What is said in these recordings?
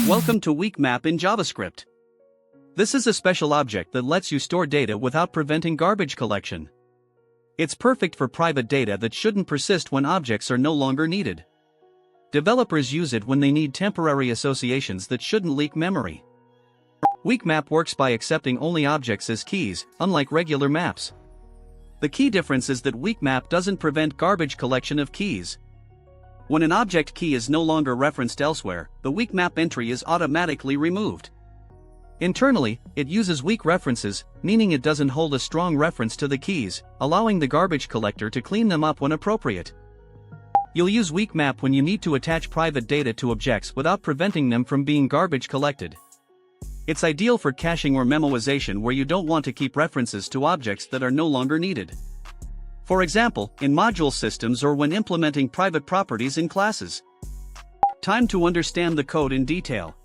Welcome to WeakMap in JavaScript. This is a special object that lets you store data without preventing garbage collection. It's perfect for private data that shouldn't persist when objects are no longer needed. Developers use it when they need temporary associations that shouldn't leak memory. WeakMap works by accepting only objects as keys, unlike regular maps. The key difference is that WeakMap doesn't prevent garbage collection of keys. When an object key is no longer referenced elsewhere, the WeakMap entry is automatically removed. Internally, it uses weak references, meaning it doesn't hold a strong reference to the keys, allowing the garbage collector to clean them up when appropriate. You'll use WeakMap when you need to attach private data to objects without preventing them from being garbage collected. It's ideal for caching or memoization where you don't want to keep references to objects that are no longer needed. For example, in module systems or when implementing private properties in classes. Time to understand the code in detail.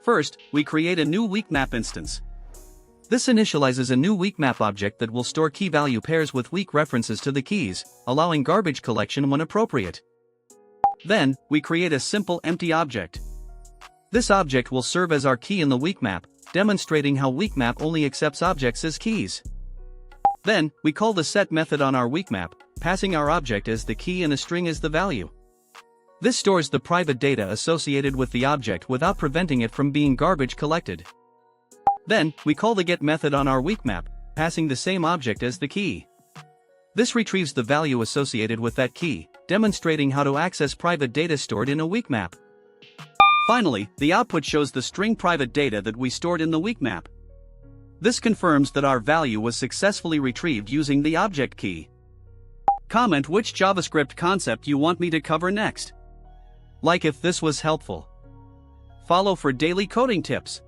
First, we create a new WeakMap instance. This initializes a new WeakMap object that will store key value pairs with weak references to the keys, allowing garbage collection when appropriate. Then, we create a simple empty object. This object will serve as our key in the WeakMap, demonstrating how WeakMap only accepts objects as keys. Then, we call the set method on our WeakMap, passing our object as the key and a string as the value. This stores the private data associated with the object without preventing it from being garbage collected. Then, we call the get method on our WeakMap, passing the same object as the key. This retrieves the value associated with that key, demonstrating how to access private data stored in a WeakMap. Finally, the output shows the string private data that we stored in the WeakMap. This confirms that our value was successfully retrieved using the object key. Comment which JavaScript concept you want me to cover next. Like if this was helpful. Follow for daily coding tips.